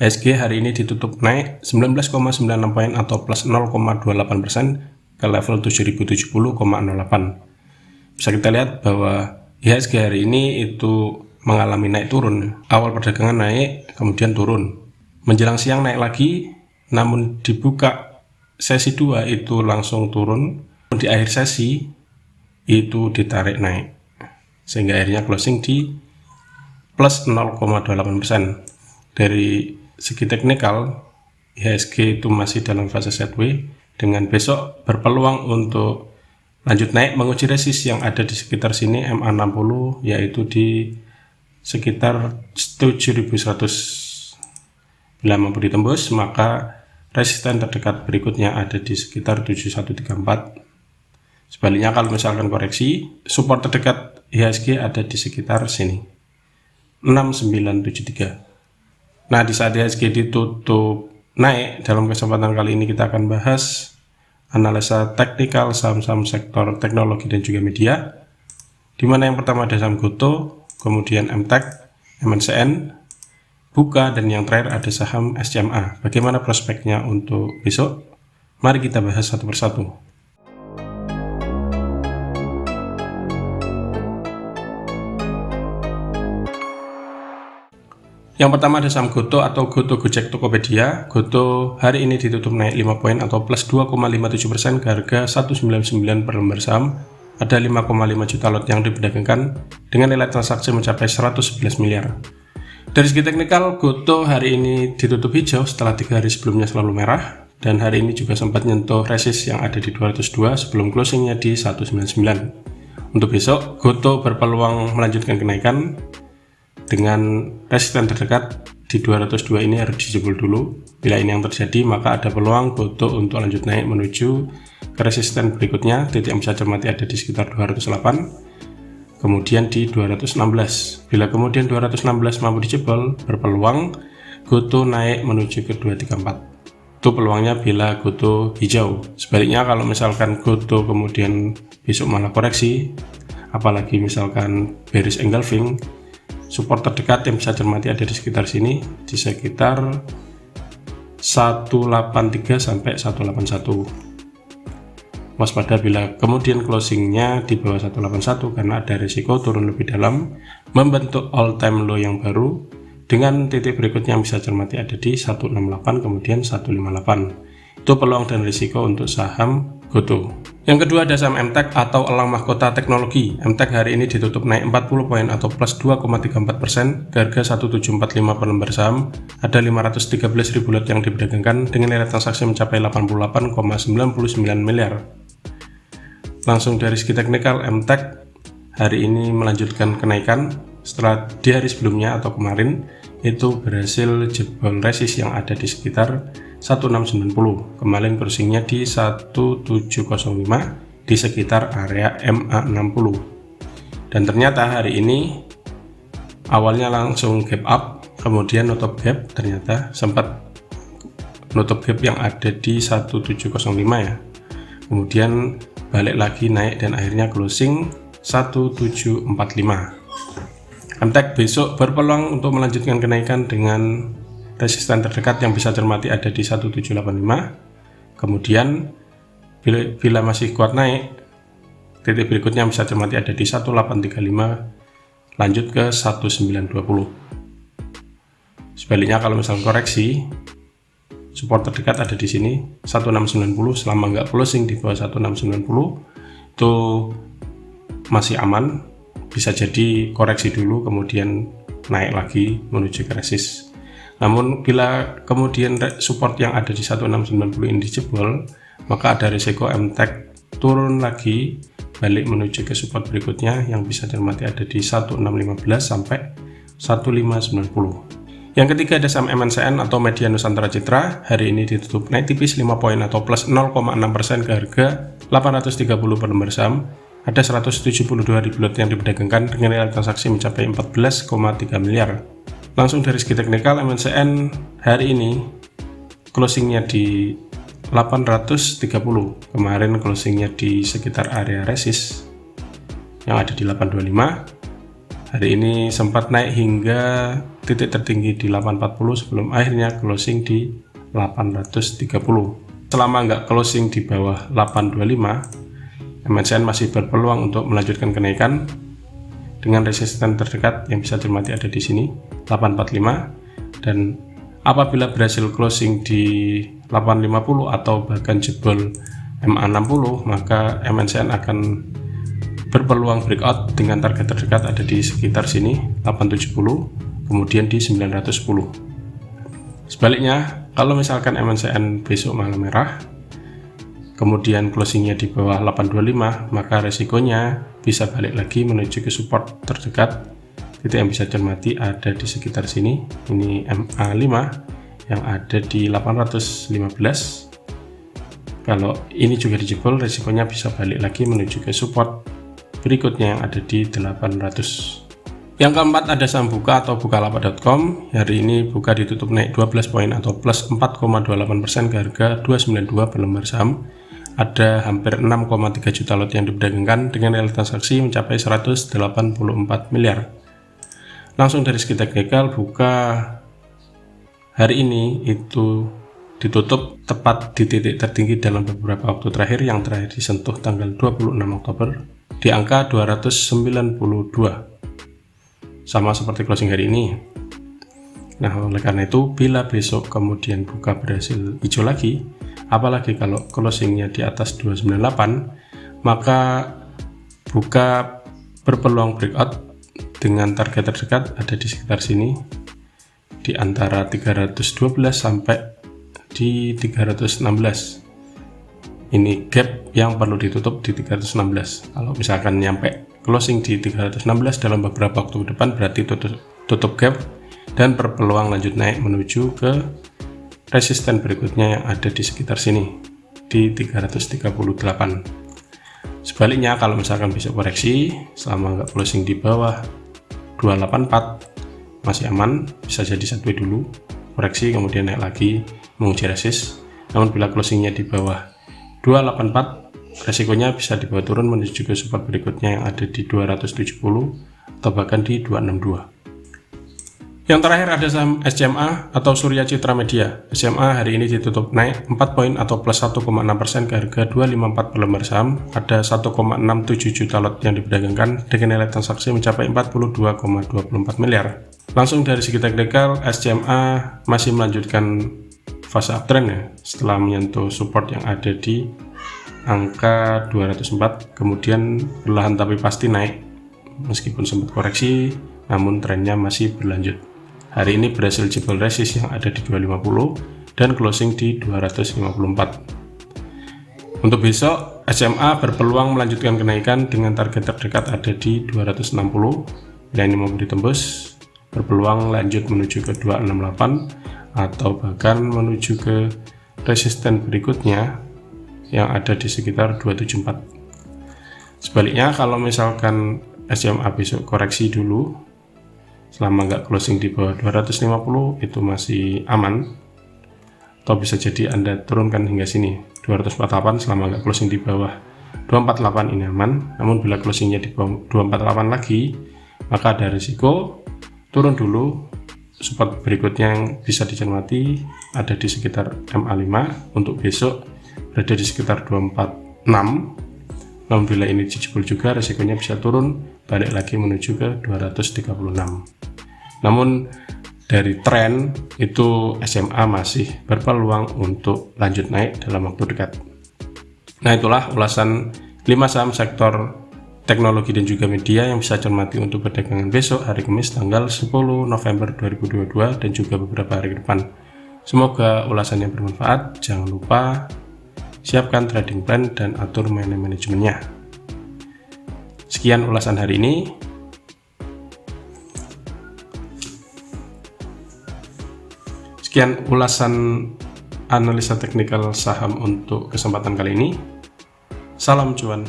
IHSG hari ini ditutup naik 19,96 poin atau plus 0,28% ke level 7070,08. Bisa kita lihat bahwa IHSG hari ini itu mengalami naik turun. Awal perdagangan naik, kemudian turun. Menjelang siang naik lagi, namun dibuka sesi 2 itu langsung turun. Di akhir sesi itu ditarik naik, sehingga akhirnya closing di plus 0,28%. Dari segi teknikal, IHSG itu masih dalam fase sideways dengan besok berpeluang untuk lanjut naik menguji resist yang ada di sekitar sini MA60, yaitu di sekitar 7100. Bila mampu ditembus, maka resisten terdekat berikutnya ada di sekitar 7134. Sebaliknya kalau misalkan koreksi, support terdekat IHSG ada di sekitar sini 6973. Nah, di saat IHSG ditutup naik, dalam kesempatan kali ini kita akan bahas analisa teknikal saham-saham sektor teknologi dan juga media, di mana yang pertama ada saham Gotoh, kemudian MTEK, MNCN, Buka, dan yang terakhir ada saham SCMA. Bagaimana prospeknya untuk besok? Mari kita bahas satu persatu. Yang pertama ada saham Gotoh atau Gotoh Gojek Tokopedia. Gotoh hari ini ditutup naik 5 poin atau plus 2,57% ke harga 199 per lembar saham. Ada 5,5 juta lot yang diperdagangkan dengan nilai transaksi mencapai 111 miliar. Dari segi teknikal, Gotoh hari ini ditutup hijau setelah 3 hari sebelumnya selalu merah, dan hari ini juga sempat nyentuh resist yang ada di 202 sebelum closingnya di 199. Untuk besok, Gotoh berpeluang melanjutkan kenaikan dengan resisten terdekat di 202 ini harus dijebol dulu. Bila ini yang terjadi, maka ada peluang Gotoh untuk lanjut naik menuju ke resisten berikutnya. Titik yang bisa cermati ada di sekitar 208, kemudian di 216. Bila kemudian 216 mampu dijebol, berpeluang Gotoh naik menuju ke 234. Itu peluangnya bila Gotoh hijau. Sebaliknya kalau misalkan Gotoh kemudian besok malah koreksi, apalagi misalkan bearish engulfing, support terdekat yang bisa cermati ada di sekitar sini, di sekitar 183 sampai 181. Waspada bila kemudian closingnya di bawah 181 karena ada risiko turun lebih dalam, membentuk all time low yang baru dengan titik berikutnya yang bisa cermati ada di 168 kemudian 158. Itu peluang dan risiko untuk saham Gotoh. Yang kedua ada saham MTEK atau Elang Mahkota Teknologi. MTEK hari ini ditutup naik 40 poin atau plus 2,34% ke harga 1745 per lembar saham. Ada 513.000 lot yang diperdagangkan dengan nilai transaksi mencapai 88,99 miliar. Langsung dari segi teknikal, MTEK hari ini melanjutkan kenaikan setelah di hari sebelumnya atau kemarin itu berhasil jebol resist yang ada di sekitar 1690. Kemarin closingnya di 1705 di sekitar area MA60. Dan ternyata hari ini awalnya langsung gap up, kemudian nutup gap, ternyata sempat nutup gap yang ada di 1705 ya. Kemudian balik lagi naik dan akhirnya closing 1745. MTEK besok berpeluang untuk melanjutkan kenaikan dengan resisten terdekat yang bisa cermati ada di 1785. Kemudian bila masih kuat naik, titik berikutnya bisa cermati ada di 1835 lanjut ke 1920. Sebaliknya kalau misalnya koreksi, support terdekat ada di sini 1690. Selama nggak closing di bawah 1690 itu masih aman. Bisa jadi koreksi dulu kemudian naik lagi menuju ke resist. Namun bila kemudian support yang ada di 1690 ini dijebol, maka ada risiko MTEK turun lagi balik menuju ke support berikutnya yang bisa cermati ada di 1615 sampai 1590. Yang ketiga ada saham MNCN atau Media Nusantara Citra. Hari ini ditutup naik tipis 5 poin atau plus 0,6% ke harga 830 per lembar saham. Ada 172.000 lot yang diperdagangkan dengan nilai transaksi mencapai 14,3 miliar. Langsung dari segi teknikal, MNCN hari ini closingnya di 830. Kemarin closingnya di sekitar area resist yang ada di 825. Hari ini sempat naik hingga titik tertinggi di 840 sebelum akhirnya closing di 830. Selama nggak closing di bawah 825, MNCN masih berpeluang untuk melanjutkan kenaikan dengan resisten terdekat yang bisa diamati ada di sini 845, dan apabila berhasil closing di 850 atau bahkan jebol MA60, maka MNCN akan berpeluang breakout dengan target terdekat ada di sekitar sini 870, kemudian di 910. Sebaliknya, kalau misalkan MNCN besok malam merah kemudian closingnya di bawah 825, maka resikonya bisa balik lagi menuju ke support terdekat. Titik yang bisa cermati ada di sekitar sini, ini MA5 yang ada di 815. Kalau ini juga dijebol, resikonya bisa balik lagi menuju ke support berikutnya yang ada di 800. Yang keempat ada saham Buka atau Bukalapak.com. Hari ini Buka ditutup naik 12 poin atau plus 4,28% ke harga 292 per lembar saham. Ada hampir 6,3 juta lot yang diperdagangkan dengan nilai transaksi mencapai 184 miliar. Langsung dari segi teknikal, Buka hari ini itu ditutup tepat di titik tertinggi dalam beberapa waktu terakhir, yang terakhir disentuh tanggal 26 Oktober di angka 292, sama seperti closing hari ini. Nah, oleh karena itu bila besok kemudian Buka berhasil hijau lagi, apalagi kalau closingnya di atas 298, maka Buka berpeluang breakout dengan target terdekat ada di sekitar sini di antara 312 sampai di 316. Ini gap yang perlu ditutup di 316. Kalau misalkan nyampe closing di 316 dalam beberapa waktu ke depan, berarti tutup gap dan berpeluang lanjut naik menuju ke resisten berikutnya yang ada di sekitar sini di 338. Sebaliknya, kalau misalkan besok koreksi selama nggak closing di bawah 284 masih aman, bisa jadi sideways dulu, koreksi kemudian naik lagi menguji resist. Namun bila closingnya di bawah 284, resikonya bisa dibawa turun menuju ke support berikutnya yang ada di 270 atau bahkan di 262. Yang terakhir ada saham SCMA atau Surya Citra Media. SCMA hari ini ditutup naik 4 poin atau plus 1,6% ke harga 254 per lembar saham. Ada 1,67 juta lot yang diperdagangkan dengan nilai transaksi mencapai 42,24 miliar. Langsung dari segi teknikal, SCMA masih melanjutkan fase uptrend ya, setelah menyentuh support yang ada di angka 204, kemudian perlahan tapi pasti naik meskipun sempat koreksi, namun trennya masih berlanjut. Hari ini berhasil jebol resist yang ada di 250 dan closing di 254. Untuk besok, SCMA berpeluang melanjutkan kenaikan dengan target terdekat ada di 260. Bila ini mau ditembus, berpeluang lanjut menuju ke 268 atau bahkan menuju ke resisten berikutnya yang ada di sekitar 274. Sebaliknya, kalau misalkan SCMA besok koreksi dulu selama nggak closing di bawah 250, itu masih aman, atau bisa jadi Anda turunkan hingga sini 248 selama nggak closing di bawah 248, ini aman. Namun bila closingnya di bawah 248 lagi, maka ada risiko turun dulu. Support berikutnya yang bisa dicermati ada di sekitar MA5 untuk besok berada di sekitar 246. Namun bila ini dijebol juga, resikonya bisa turun balik lagi menuju ke 236. Namun dari tren itu SMA masih berpeluang untuk lanjut naik dalam waktu dekat. Nah, itulah ulasan 5 saham sektor teknologi dan juga media yang bisa cermati untuk perdagangan besok hari Kamis tanggal 10 November 2022 dan juga beberapa hari ke depan. Semoga ulasannya bermanfaat. Jangan lupa siapkan trading plan dan atur manajemennya. Sekian ulasan hari ini. Sekian ulasan analisa teknikal saham untuk kesempatan kali ini. Salam cuan.